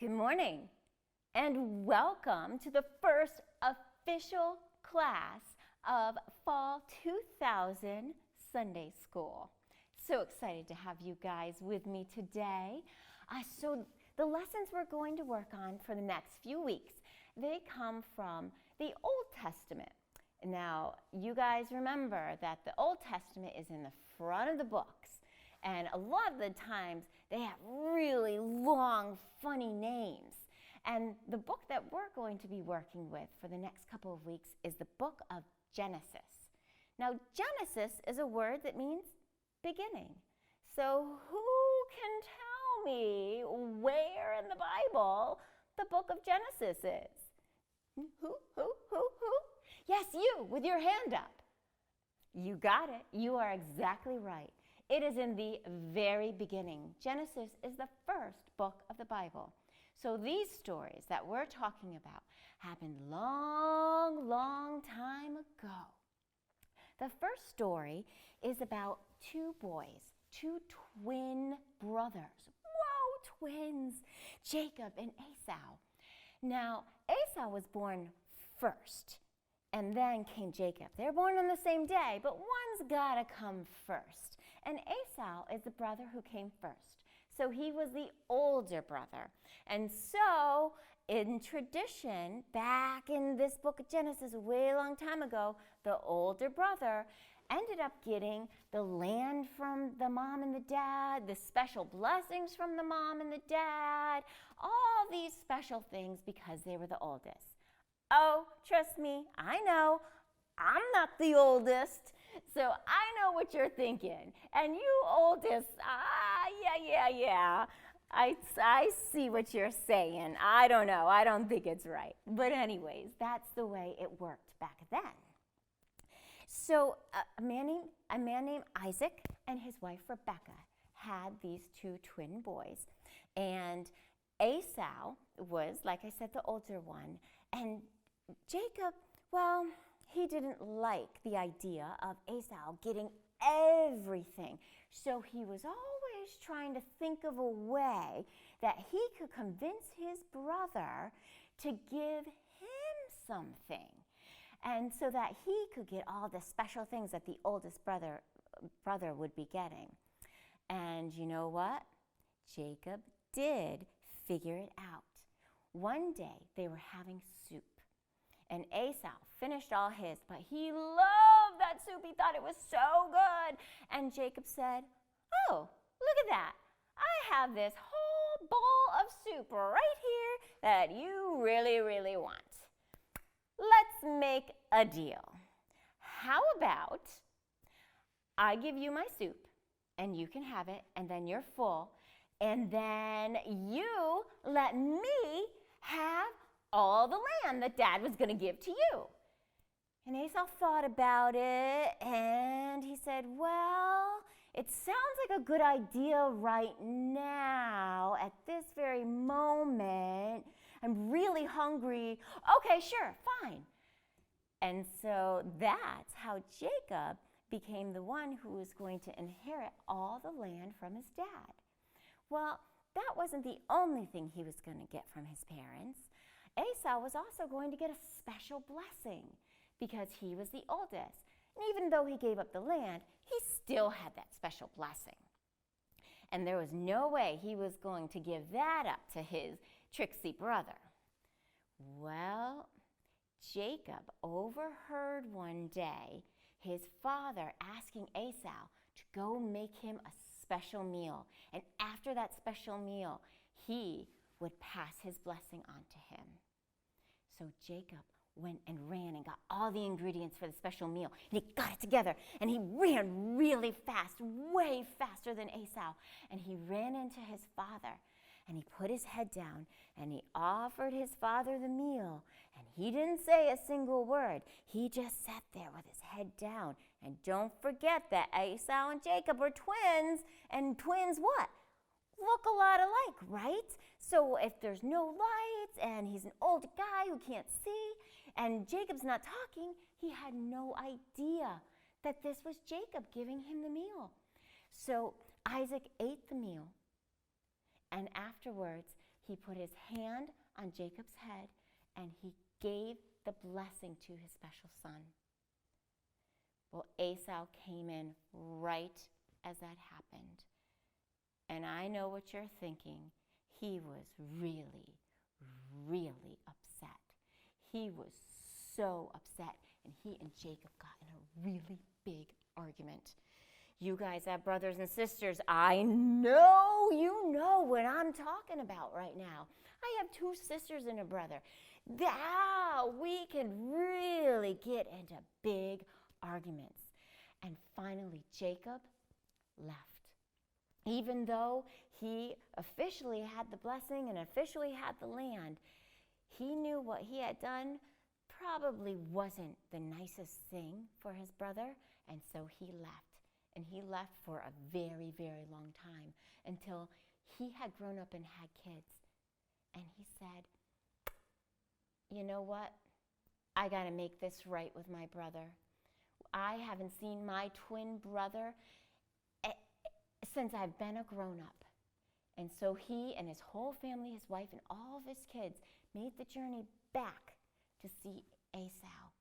Good morning, and welcome to the first official class of Fall 2000 Sunday School. So excited to have you guys with me today. So the lessons we're going to work on for the next few weeks, they come from the Old Testament. Now, you guys remember that the Old Testament is in the front of the books. And a lot of the times, they have really long, funny names. And the book that we're going to be working with for the next couple of weeks is the book of Genesis. Now, Genesis is a word that means beginning. So who can tell me where in the Bible the book of Genesis is? Who? Yes, you, with your hand up. You got it. You are exactly right. It is in the very beginning. Genesis is the first book of the Bible. So these stories that we're talking about happened long time ago. The first story is about two boys, two twin brothers. Whoa, twins! Jacob and Esau. Now, Esau was born first, and then came Jacob. They're born on the same day, but one's got to come first. And Esau is the brother who came first. So he was the older brother. And so, in tradition, back in this book of Genesis, a way long time ago, the older brother ended up getting the land from the mom and the dad, the special blessings from the mom and the dad, all these special things because they were the oldest. Oh, trust me, I know, I'm not the oldest, so I know what you're thinking. And you oldest, yeah. I see what you're saying. I don't know. I don't think it's right. But anyways, that's the way it worked back then. So a man named Isaac and his wife Rebecca had these two twin boys. And Esau was, like I said, the older one. And Jacob, well, he didn't like the idea of Esau getting everything. So he was always trying to think of a way that he could convince his brother to give him something. And so that he could get all the special things that the oldest brother would be getting. And you know what? Jacob did figure it out. One day they were having soup. And Esau finished all his, but he loved that soup. He thought it was so good. And Jacob said, oh, look at that. I have this whole bowl of soup right here that you really want. Let's make a deal. How about I give you my soup, and you can have it, and then you're full, and then you let me have all the land that Dad was going to give to you. And Esau thought about it, and he said, well, it sounds like a good idea right now, at this very moment. I'm really hungry. Okay, sure, fine. And so that's how Jacob became the one who was going to inherit all the land from his dad. Well, that wasn't the only thing he was going to get from his parents. Esau was also going to get a special blessing because he was the oldest. And even though he gave up the land, he still had that special blessing. And there was no way he was going to give that up to his tricksy brother. Well, Jacob overheard one day his father asking Esau to go make him a special meal. And after that special meal, he would pass his blessing on to him. So Jacob went and ran and got all the ingredients for the special meal. And he got it together, and he ran really fast, way faster than Esau. And he ran into his father, and he put his head down, and he offered his father the meal. And he didn't say a single word. He just sat there with his head down. And don't forget that Esau and Jacob were twins, and twins what? Look a lot alike, right? So if there's no lights and he's an old guy who can't see and Jacob's not talking, he had no idea that this was Jacob giving him the meal. So Isaac ate the meal, and afterwards he put his hand on Jacob's head and he gave the blessing to his special son. Well, Esau came in right as that happened. And I know what you're thinking. He was really, really upset. He was so upset, and he and Jacob got in a really big argument. You guys have brothers and sisters. I know you know what I'm talking about right now. I have 2 sisters and a brother. We can really get into big arguments. And finally, Jacob left. Even though he officially had the blessing and officially had the land, he knew what he had done probably wasn't the nicest thing for his brother, and so he left. And he left for a very, very long time until he had grown up and had kids. And he said, you know what? I got to make this right with my brother. I haven't seen my twin brother since I've been a grown-up. And so he and his whole family, his wife and all of his kids, made the journey back to see Esau.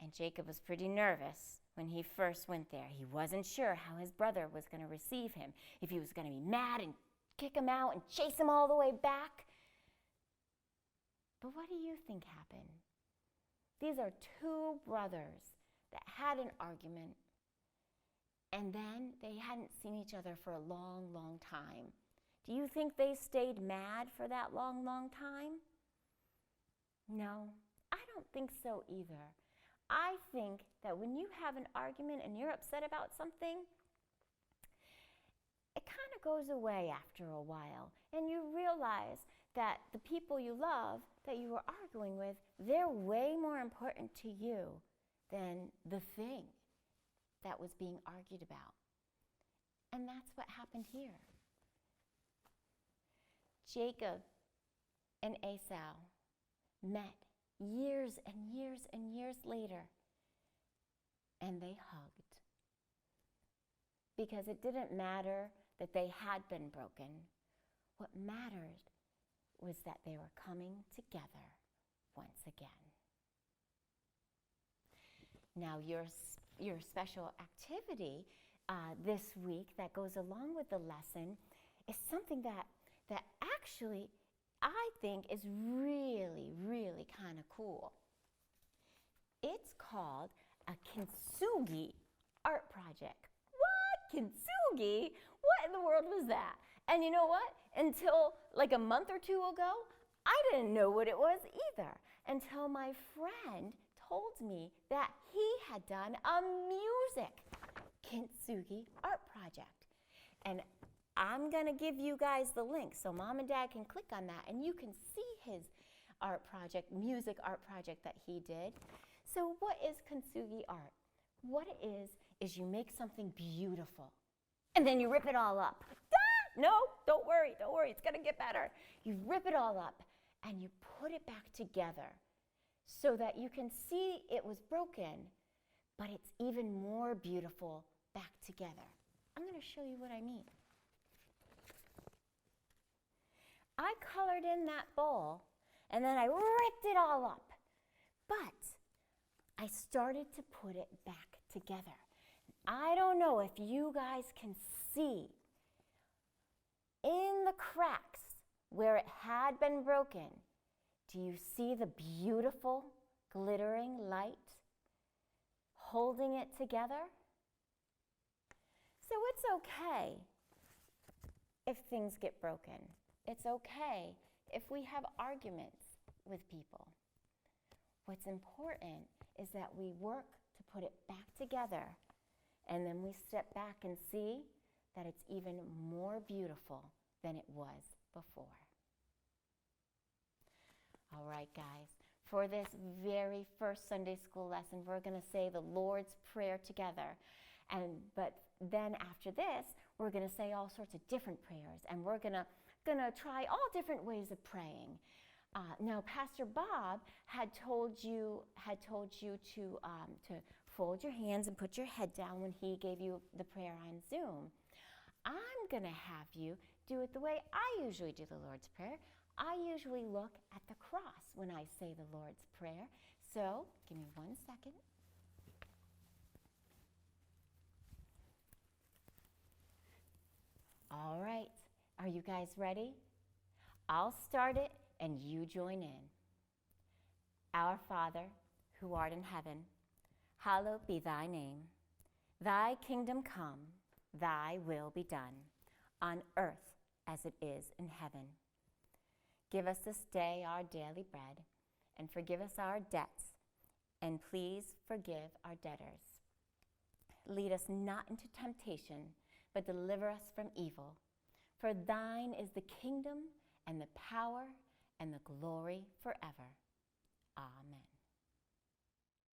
And Jacob was pretty nervous when he first went there. He wasn't sure how his brother was going to receive him, if he was going to be mad and kick him out and chase him all the way back. But what do you think happened? These are 2 brothers that had an argument, and then they hadn't seen each other for a long, long time. Do you think they stayed mad for that long, long time? No, I don't think so either. I think that when you have an argument and you're upset about something, it kind of goes away after a while, and you realize that the people you love that you were arguing with, they're way more important to you than the thing that was being argued about. And that's what happened here. Jacob and Esau met years and years and years later, and they hugged. Because it didn't matter that they had been broken. What mattered was that they were coming together once again. Now, your special activity this week that goes along with the lesson is something that actually I think is really, really kind of cool. It's called a kintsugi art project. What? Kintsugi? What in the world was that? And you know what? Until like a month or 2 ago, I didn't know what it was either, until my friend told me that he had done a music kintsugi art project. And I'm going to give you guys the link so Mom and Dad can click on that and you can see his art project, music art project that he did. So what is kintsugi art? What it is you make something beautiful and then you rip it all up. No, don't worry, it's going to get better. You rip it all up and you put it back together so that you can see it was broken, but it's even more beautiful back together. I'm going to show you what I mean. I colored in that bowl and then I ripped it all up, but I started to put it back together. I don't know if you guys can see in the cracks where it had been broken. Do you see the beautiful glittering light holding it together? So it's okay if things get broken. It's okay if we have arguments with people. What's important is that we work to put it back together, and then we step back and see that it's even more beautiful than it was before. All right, guys, for this very first Sunday school lesson, we're going to say the Lord's Prayer together. But then after this, we're going to say all sorts of different prayers, and we're going to try all different ways of praying. Now, Pastor Bob had told you to fold your hands and put your head down when he gave you the prayer on Zoom. I'm going to have you do it the way I usually do the Lord's Prayer. I usually look at the cross when I say the Lord's Prayer. So, give me 1 second. All right, are you guys ready? I'll start it and you join in. Our Father, who art in heaven, hallowed be thy name. Thy kingdom come, thy will be done, on earth as it is in heaven. Give us this day our daily bread, and forgive us our debts, and please forgive our debtors. Lead us not into temptation, but deliver us from evil. For thine is the kingdom, and the power, and the glory forever. Amen.